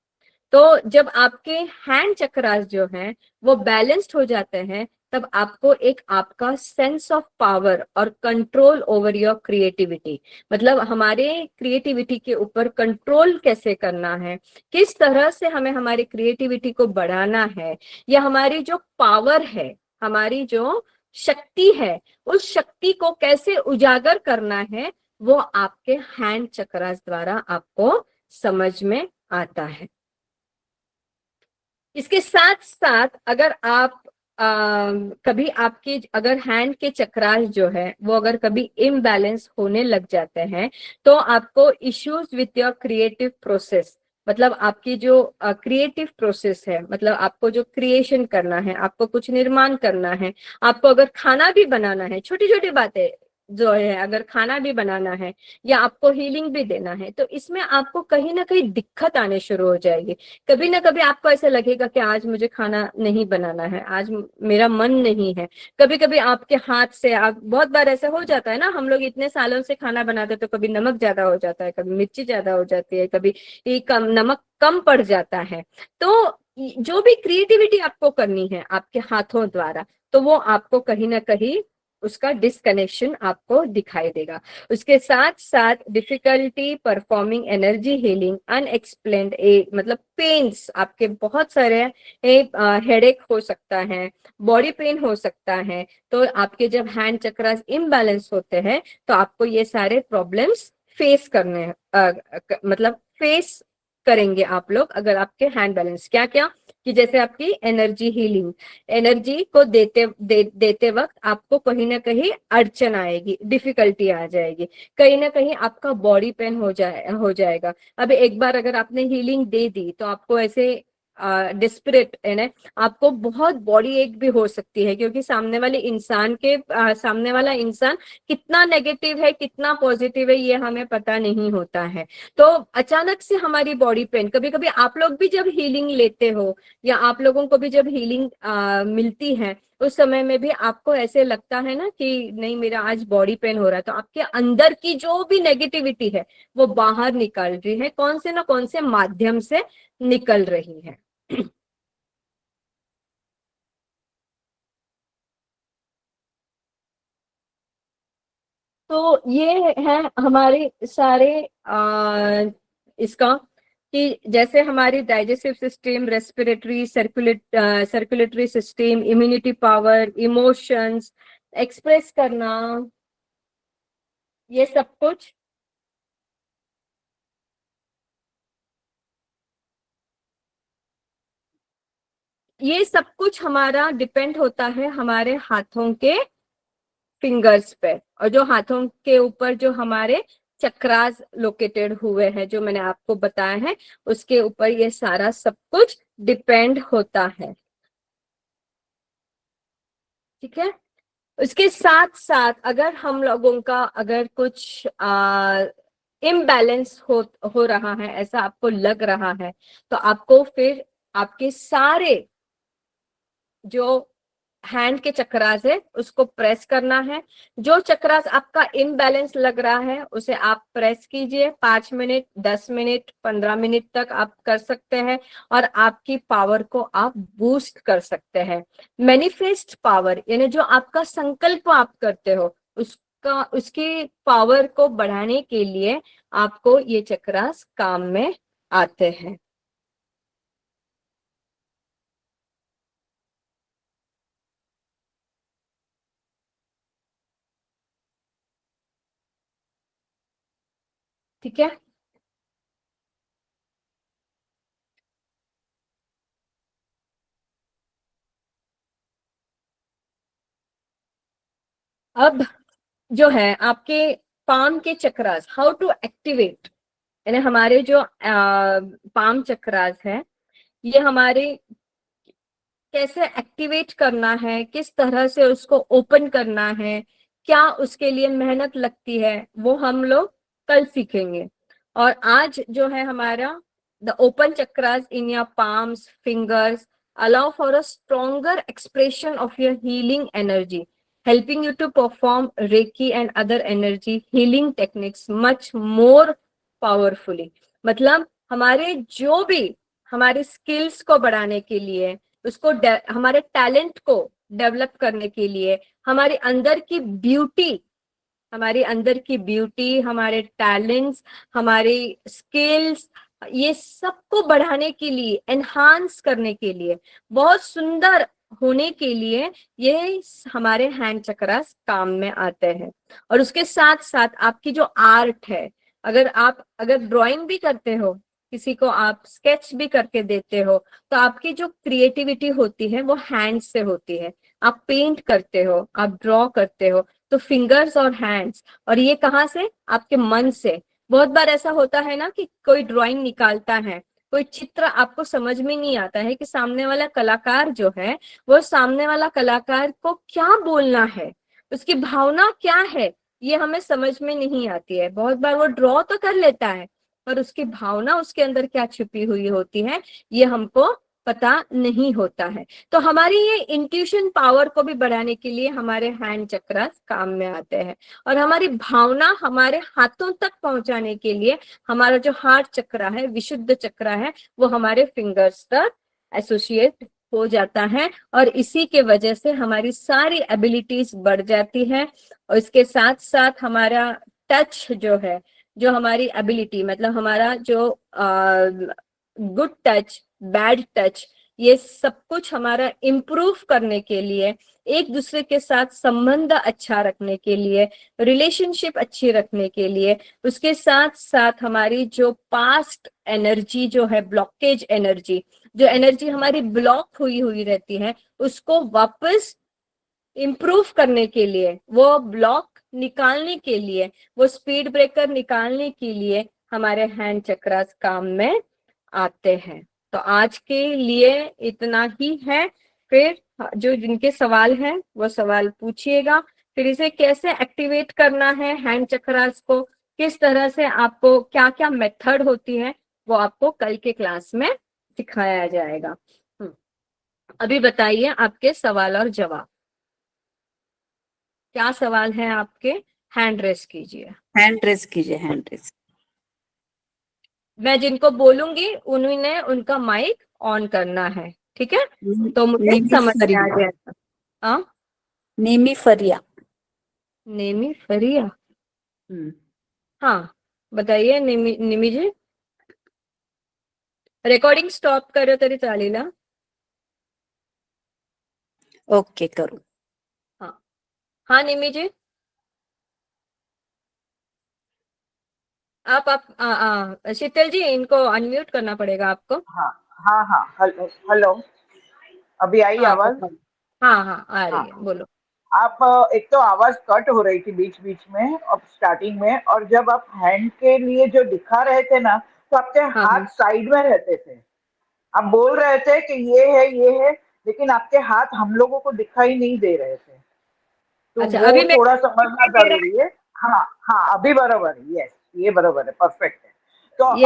S1: तो जब आपके हैंड चक्रास जो हैं वो बैलेंस्ड हो जाते हैं तब आपको एक आपका सेंस ऑफ पावर और कंट्रोल ओवर योर क्रिएटिविटी, मतलब हमारे क्रिएटिविटी के ऊपर कंट्रोल कैसे करना है, किस तरह से हमें हमारी क्रिएटिविटी को बढ़ाना है, या हमारी जो पावर है, हमारी जो शक्ति है, उस शक्ति को कैसे उजागर करना है, वो आपके हैंड चक्रास द्वारा आपको समझ में आता है। इसके साथ साथ अगर आप कभी आपके अगर हैंड के चक्रास जो है वो अगर कभी इम्बैलेंस होने लग जाते हैं तो आपको issues with your creative process, मतलब आपकी जो क्रिएटिव प्रोसेस है, मतलब आपको जो क्रिएशन करना है, आपको कुछ निर्माण करना है, आपको अगर खाना भी बनाना है, छोटी छोटी बातें जो है अगर खाना भी बनाना है या आपको हीलिंग भी देना है, तो इसमें आपको कहीं ना कहीं दिक्कत आने शुरू हो जाएगी। कभी ना कभी आपको ऐसा लगेगा कि आज मुझे खाना नहीं बनाना है, आज मेरा मन नहीं है। कभी कभी आपके हाथ से आप, बहुत बार ऐसा हो जाता है ना, हम लोग इतने सालों से खाना बनाते तो कभी नमक ज्यादा हो जाता है, कभी मिर्ची ज्यादा हो जाती है, कभी ये कम नमक कम पड़ जाता है। तो जो भी क्रिएटिविटी आपको करनी है आपके हाथों द्वारा, तो वो आपको कहीं ना कहीं उसका डिस्कनेक्शन आपको दिखाई देगा। उसके साथ साथ difficulty performing energy healing, unexplained मतलब पेन्स, आपके बहुत सारे हेडेक हो सकता है, बॉडी पेन हो सकता है। तो आपके जब हैंड चक्रास इम्बैलेंस होते हैं तो आपको ये सारे प्रॉब्लम्स फेस करने मतलब फेस करेंगे आप लोग अगर आपके हैंड बैलेंस। क्या क्या कि जैसे आपकी एनर्जी हीलिंग, एनर्जी को देते वक्त आपको कहीं ना कहीं अड़चन आएगी, डिफिकल्टी आ जाएगी, कहीं ना कहीं आपका बॉडी पेन हो जाएगा। अब एक बार अगर आपने हीलिंग दे दी तो आपको ऐसे डिस्परेट है ना, आपको बहुत बॉडी एक भी हो सकती है क्योंकि सामने वाला इंसान कितना नेगेटिव है कितना पॉजिटिव है ये हमें पता नहीं होता है। तो अचानक से हमारी बॉडी पेन, कभी कभी आप लोग भी जब हीलिंग लेते हो या आप लोगों को भी जब हीलिंग मिलती है उस समय में भी आपको ऐसे लगता है ना कि नहीं मेरा आज बॉडी पेन हो रहा है, तो आपके अंदर की जो भी नेगेटिविटी है वो बाहर निकल रही है, कौन से ना कौन से माध्यम से निकल रही है। तो ये है हमारे सारे इसका कि जैसे हमारी digestive system, respiratory, circulatory system, immunity power, emotions express करना, ये सब कुछ हमारा डिपेंड होता है हमारे हाथों के फिंगर्स पे, और जो हाथों के ऊपर जो हमारे चक्रास लोकेटेड हुए हैं जो मैंने आपको बताया है उसके ऊपर ये सारा सब कुछ डिपेंड होता है। ठीक है। उसके साथ साथ अगर हम लोगों का अगर कुछ इम्बैलेंस हो रहा है, ऐसा आपको लग रहा है, तो आपको फिर आपके सारे जो हैंड के चक्रास है उसको प्रेस करना है। जो चक्रास आपका इम्बैलेंस लग रहा है उसे आप प्रेस कीजिए। 5 मिनट, 10 मिनट, 15 मिनट तक आप कर सकते हैं और आपकी पावर को आप बूस्ट कर सकते हैं। मैनिफेस्ट पावर यानी जो आपका संकल्प आप करते हो उसका उसकी पावर को बढ़ाने के लिए आपको ये चक्रास काम में आते हैं। ठीक है। अब जो है आपके पाम के चक्रास, हाउ टू एक्टिवेट, यानी हमारे जो पाम चक्रास है ये हमारे कैसे एक्टिवेट करना है, किस तरह से उसको ओपन करना है, क्या उसके लिए मेहनत लगती है, वो हम लोग कल सीखेंगे। और आज जो है हमारा the open chakras in your palms fingers allow for a stronger expression of your healing energy, helping you to perform Reiki and other energy healing techniques much more powerfully। मतलब हमारे जो भी हमारे स्किल्स को बढ़ाने के लिए, उसको हमारे टैलेंट को डेवलप करने के लिए, हमारे अंदर की ब्यूटी, हमारे अंदर की ब्यूटी, हमारे टैलेंट्स, हमारे स्किल्स, ये सबको बढ़ाने के लिए, एनहांस करने के लिए, बहुत सुंदर होने के लिए ये हमारे हैंड चक्रास काम में आते हैं। और उसके साथ साथ आपकी जो आर्ट है, अगर ड्राइंग भी करते हो, किसी को आप स्केच भी करके देते हो, तो आपकी जो क्रिएटिविटी होती है वो हैंड से होती है। आप पेंट करते हो, आप ड्रॉ करते हो, तो फिंगर्स और हैंड्स, और ये कहाँ से, आपके मन से। बहुत बार ऐसा होता है ना कि कोई ड्राइंग निकालता है, कोई चित्र आपको समझ में नहीं आता है कि सामने वाला कलाकार जो है वो सामने वाला कलाकार को क्या बोलना है, उसकी भावना क्या है, ये हमें समझ में नहीं आती है। बहुत बार वो ड्रॉ तो कर लेता है पर उसकी भावना उसके अंदर क्या छुपी हुई होती है ये हमको पता नहीं होता है। तो हमारी ये इंट्यूशन पावर को भी बढ़ाने के लिए हमारे हैंड चक्रास काम में आते हैं। और हमारी भावना हमारे हाथों तक पहुंचाने के लिए हमारा जो हार्ट चक्रा है, विशुद्ध चक्रा है, वो हमारे फिंगर्स तक एसोसिएट हो जाता है। और इसी के वजह से हमारी सारी एबिलिटीज बढ़ जाती है। और इसके साथ साथ हमारा टच जो है, जो हमारी एबिलिटी, मतलब हमारा जो गुड टच, बैड टच, ये सब कुछ हमारा इम्प्रूव करने के लिए, एक दूसरे के साथ संबंध अच्छा रखने के लिए, रिलेशनशिप अच्छी रखने के लिए, उसके साथ साथ हमारी जो पास्ट एनर्जी जो है, ब्लॉकेज एनर्जी, जो एनर्जी हमारी ब्लॉक हुई हुई रहती है, उसको वापस इम्प्रूव करने के लिए, वो ब्लॉक निकालने के लिए, वो स्पीड ब्रेकर निकालने के लिए हमारे हैंड चक्रास काम में आते हैं। तो आज के लिए इतना ही है। फिर जो जिनके सवाल हैं वो सवाल पूछिएगा। फिर इसे कैसे एक्टिवेट करना है हैंड चक्रास को, किस तरह से आपको क्या क्या मेथड होती है, वो आपको कल के क्लास में सिखाया जाएगा। अभी बताइए आपके सवाल और जवाब, क्या सवाल है आपके? हैंड रेस कीजिए।
S2: हैंड रेस कीजिए, हैंड रेस।
S1: मैं जिनको बोलूंगी उन्होंने उनका माइक ऑन करना है, ठीक है? तो मुझे
S2: नेमी
S1: समझ में आ
S2: फरिया।
S1: गया। हाँ,
S2: नेमी फरिया।
S1: नेमी फरिया।
S2: हम्म।
S1: हाँ, बताइए निमी निमी जी। रेकॉर्डिंग स्टॉप करो तरी चालेल ना?
S2: ओके, करू।
S1: हाँ हाँ निमी जी, शीतल जी इनको अनम्यूट करना पड़ेगा आपको।
S3: हाँ हाँ हाँ, हेलो हेलो, अभी आई
S1: हाँ
S3: आवाज?
S1: बताइए। हाँ हाँ आ रही
S3: हाँ,
S1: है, बोलो।
S3: आप एक तो आवाज कट हो रही थी बीच बीच में और स्टार्टिंग में, और जब आप हैंड के लिए जो दिखा रहे थे ना, तो आपके
S1: हाँ
S3: हाथ
S1: हाँ
S3: साइड में रहते थे। आप बोल रहे थे कि ये है, लेकिन आपके हाथ हम लोगों को दिखाई नहीं दे रहे थे, तो
S1: अच्छा,
S3: वो
S1: अभी मैं
S3: थोड़ा समझना
S1: दिखाई दे रहा
S3: जरूरी है। हाँ हाँ, अभी बराबर है, यस, ये बराबर है, परफेक्ट है। तो
S1: है?